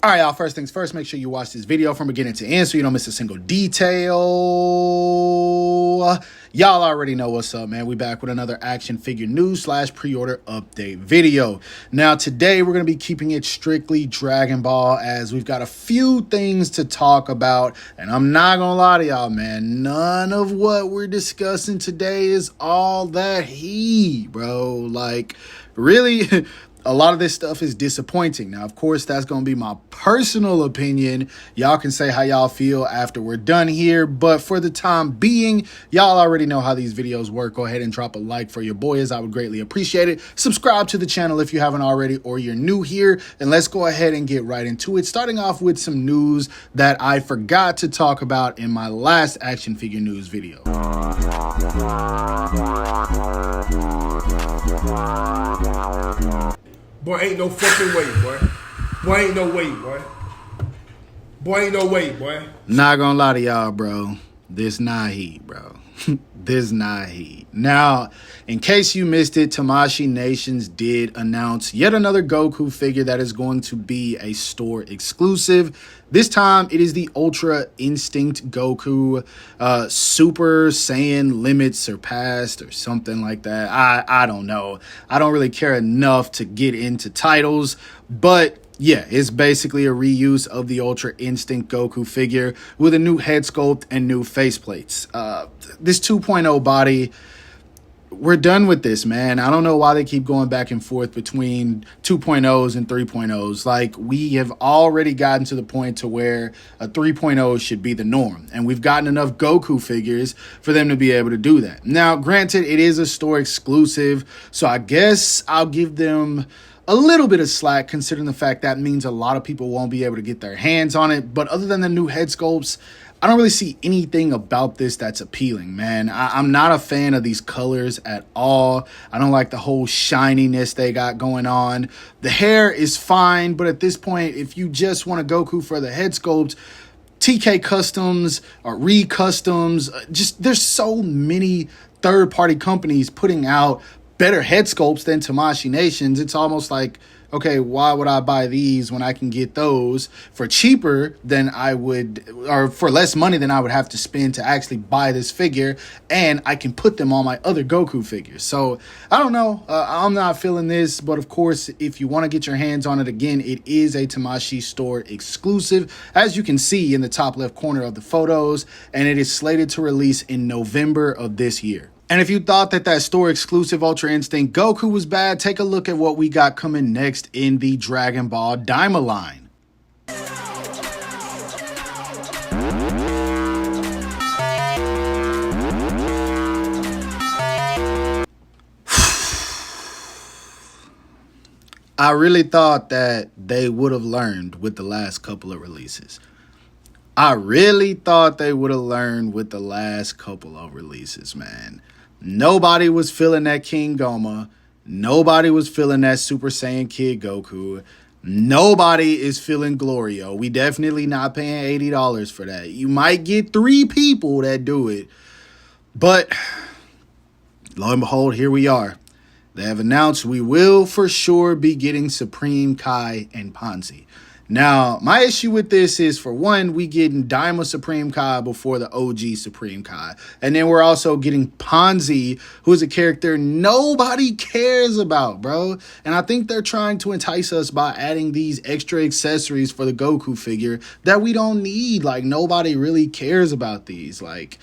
All right, y'all, first things first, make sure you watch this video from beginning to end so you don't miss a single detail. Y'all already know what's up, man. We back with another action figure news / pre-order update video. Now, today we're going to be keeping it strictly Dragon Ball as we've got a few things to talk about. And I'm not going to lie to y'all, man. None of what we're discussing today is all that heat, bro. Like, really... A lot of this stuff is disappointing. Now, of course, that's going to be my personal opinion. Y'all can say how y'all feel after we're done here. But for the time being, y'all already know how these videos work. Go ahead and drop a like for your boys. I would greatly appreciate it. Subscribe to the channel if you haven't already or you're new here. And let's go ahead and get right into it. Starting off with some news that I forgot to talk about in my last action figure news video. Boy, ain't no fucking way, boy. Boy, ain't no way, boy. Boy, ain't no way, boy. Not gonna lie to y'all, bro. This not heat, bro. This not heat. Now, in case you missed it, Tamashii Nations did announce yet another Goku figure that is going to be a store exclusive. This time, it is the Ultra Instinct Goku, Super Saiyan Limit Surpassed or something like that. I don't know. I don't really care enough to get into titles, but yeah, it's basically a reuse of the Ultra Instinct Goku figure with a new head sculpt and new faceplates. This 2.0 body, we're done with this, man. I don't know why they keep going back and forth between 2.0s and 3.0s. Like, we have already gotten to the point to where a 3.0 should be the norm. And we've gotten enough Goku figures for them to be able to do that. Now, granted, it is a store exclusive, so I guess I'll give them a little bit of slack considering the fact that means a lot of people won't be able to get their hands on it. But other than the new head sculpts, I don't really see anything about this that's appealing, man. I'm not a fan of these colors at all. I don't like the whole shininess they got going on. The hair is fine, but at this point, if you just want a Goku for the head sculpt, TK Customs or Re-Customs, just there's so many third-party companies putting out better head sculpts than Tamashii Nations. It's almost like, okay, why would I buy these when I can get those for cheaper than I would, or for less money than I would have to spend to actually buy this figure, and I can put them on my other Goku figures. So I don't know. I'm not feeling this, but of course, if you want to get your hands on it, again, it is a Tamashii store exclusive, as you can see in the top left corner of the photos, and it is slated to release in November of this year. And if you thought that store exclusive Ultra Instinct Goku was bad, take a look at what we got coming next in the Dragon Ball Daima line. I really thought that they would have learned with the last couple of releases. Man. Nobody was feeling that King Goma. Nobody was feeling that Super Saiyan Kid Goku. Nobody is feeling Glorio. We definitely not paying $80 for that. You might get 3 people that do it. But lo and behold, here we are. They have announced we will for sure be getting Supreme Kai and Ponzi. Now, my issue with this is, for one, we getting Daima Supreme Kai before the OG Supreme Kai. And then we're also getting Ponzi, who is a character nobody cares about, bro. And I think they're trying to entice us by adding these extra accessories for the Goku figure that we don't need. Like, nobody really cares about these. Like,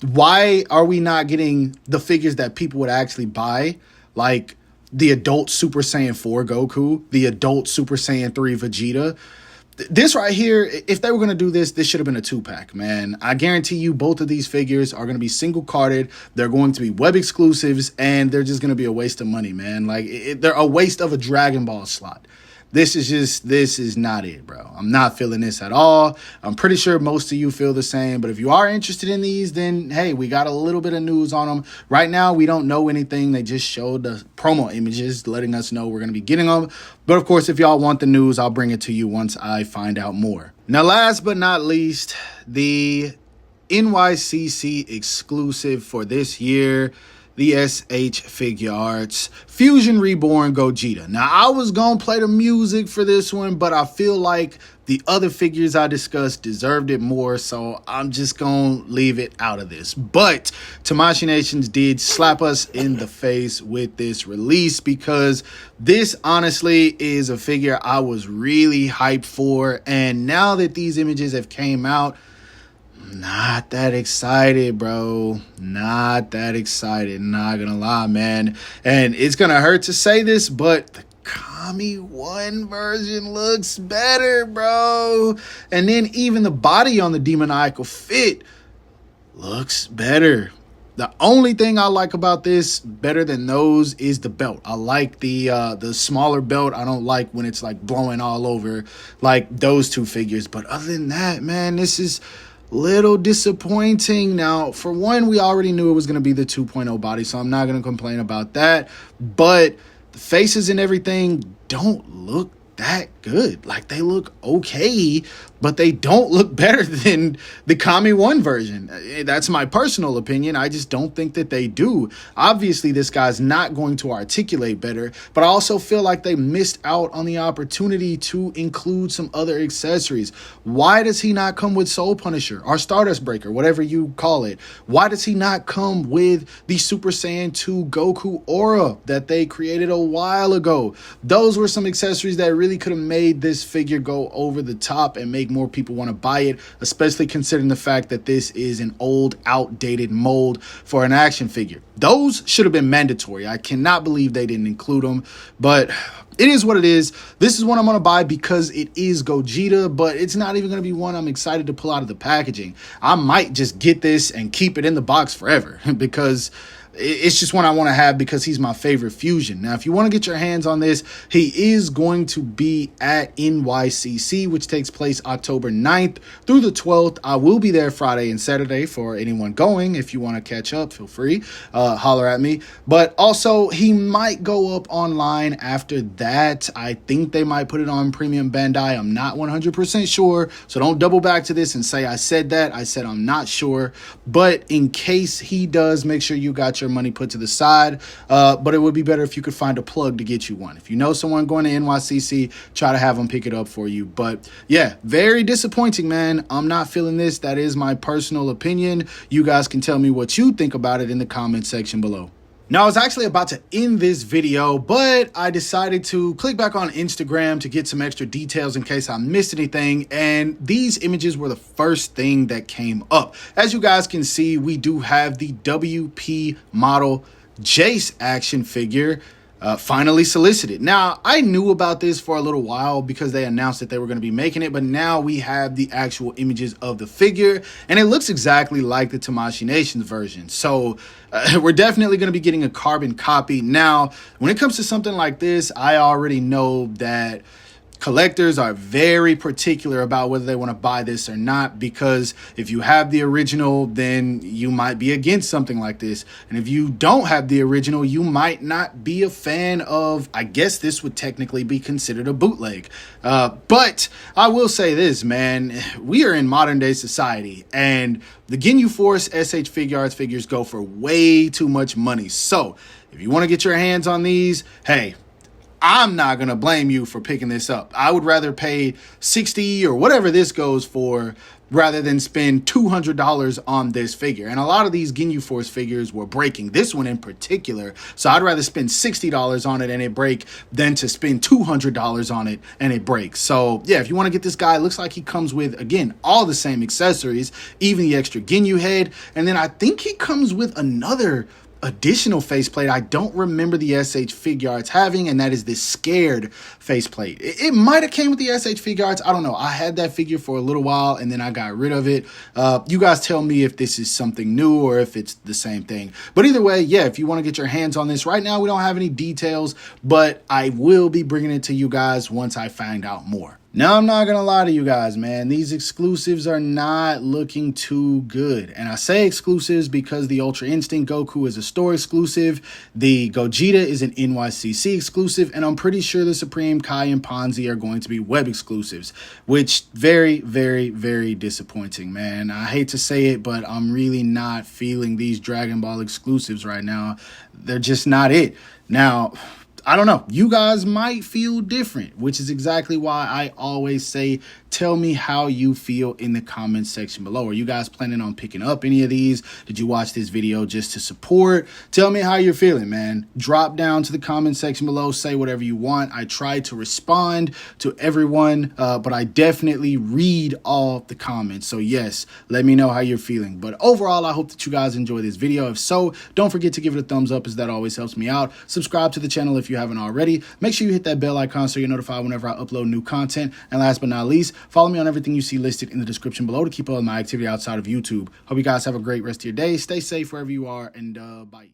why are we not getting the figures that people would actually buy? Like, the adult Super Saiyan 4 Goku, the adult Super Saiyan 3 Vegeta. This right here, if they were going to do this, this should have been a 2-pack, man. I guarantee you both of these figures are going to be single carded. They're going to be web exclusives, and they're just going to be a waste of money, man. Like, they're a waste of a Dragon Ball slot. This is not it, bro. I'm not feeling this at all. I'm pretty sure most of you feel the same. But if you are interested in these, then, hey, we got a little bit of news on them. Right now, we don't know anything. They just showed the promo images letting us know we're going to be getting them. But, of course, if y'all want the news, I'll bring it to you once I find out more. Now, last but not least, the NYCC exclusive for this year, the SH Figure Arts Fusion Reborn Gogeta. Now, I was going to play the music for this one, but I feel like the other figures I discussed deserved it more, so I'm just going to leave it out of this. But Tamashii Nations did slap us in the face with this release because this honestly is a figure I was really hyped for, and now that these images have came out, not that excited, bro. Not that excited. Not gonna lie, man. And it's gonna hurt to say this, but the Kami 1 version looks better, bro. And then even the body on the demoniacal fit looks better. The only thing I like about this better than those is the belt. I like the smaller belt. I don't like when it's like blowing all over like those two figures. But other than that, man, this is little disappointing. Now, for one, we already knew it was going to be the 2.0 body, so I'm not going to complain about that. But the faces and everything don't look that good. Like, they look okay, but they don't look better than the Kami 1 version. That's my personal opinion. I just don't think that they do. Obviously, this guy's not going to articulate better, but I also feel like they missed out on the opportunity to include some other accessories. Why does he not come with Soul Punisher or Stardust Breaker, whatever you call it? Why does he not come with the Super Saiyan 2 Goku aura that they created a while ago? Those were some accessories that really could have made this figure go over the top and make more people want to buy it, especially considering the fact that this is an old, outdated mold for an action figure. Those should have been mandatory. I cannot believe they didn't include them, but it is what it is. This is one I'm going to buy because it is Gogeta, but it's not even going to be one I'm excited to pull out of the packaging. I might just get this and keep it in the box forever because it's just one I want to have because he's my favorite fusion. Now, if you want to get your hands on this, he is going to be at NYCC, which takes place October 9th through the 12th. I will be there Friday and Saturday for anyone going. If you want to catch up, feel free. Holler at me. But also, he might go up online after that. I think they might put it on Premium Bandai. I'm not 100% sure, so don't double back to this and say I said that. I said I'm not sure. But in case he does, make sure you got your money put to the side, but it would be better if you could find a plug to get you one. If you know someone going to NYCC, try to have them pick it up for you. But yeah, very disappointing, man. I'm not feeling this. That is my personal opinion. You guys can tell me what you think about it in the comment section below. Now, I was actually about to end this video, but I decided to click back on Instagram to get some extra details in case I missed anything, and these images were the first thing that came up. As you guys can see, we do have the WP model Jace action figure finally solicited. Now, I knew about this for a little while because they announced that they were going to be making it, but now we have the actual images of the figure, and it looks exactly like the Tamashii Nations version. So we're definitely going to be getting a carbon copy. Now, when it comes to something like this, I already know that collectors are very particular about whether they want to buy this or not, because if you have the original, then you might be against something like this. And if you don't have the original, you might not be a fan of, I guess this would technically be considered a bootleg. But I will say this, man, we are in modern day society, and the Ginyu Force SH Figure Arts figures go for way too much money. So if you want to get your hands on these, hey, I'm not going to blame you for picking this up. I would rather pay $60 or whatever this goes for rather than spend $200 on this figure. And a lot of these Ginyu Force figures were breaking, this one in particular. So I'd rather spend $60 on it and it break than to spend $200 on it and it breaks. So yeah, if you want to get this guy, it looks like he comes with, again, all the same accessories, even the extra Ginyu head. And then I think he comes with another additional faceplate I don't remember the SH Figure Arts having, and that is this scared faceplate. It might have came with the SH Figure Arts. I don't know. I had that figure for a little while and then I got rid of it. You guys tell me if this is something new or if it's the same thing. But either way, yeah, if you want to get your hands on this, right now we don't have any details, but I will be bringing it to you guys once I find out more. Now, I'm not going to lie to you guys, man. These exclusives are not looking too good. And I say exclusives because the Ultra Instinct Goku is a store exclusive. The Gogeta is an NYCC exclusive. And I'm pretty sure the Supreme Kai and Ponzi are going to be web exclusives, which very, very, very disappointing, man. I hate to say it, but I'm really not feeling these Dragon Ball exclusives right now. They're just not it. Now, I don't know. You guys might feel different, which is exactly why I always say, tell me how you feel in the comments section below. Are you guys planning on picking up any of these? Did you watch this video just to support? Tell me how you're feeling, man. Drop down to the comment section below. Say whatever you want. I try to respond to everyone, but I definitely read all the comments. So yes, let me know how you're feeling. But overall, I hope that you guys enjoy this video. If so, don't forget to give it a thumbs up, as that always helps me out. Subscribe to the channel if you haven't already. Make sure you hit that bell icon so you're notified whenever I upload new content. And last but not least, follow me on everything you see listed in the description below to keep up with my activity outside of YouTube. Hope you guys have a great rest of your day. Stay safe wherever you are, and bye.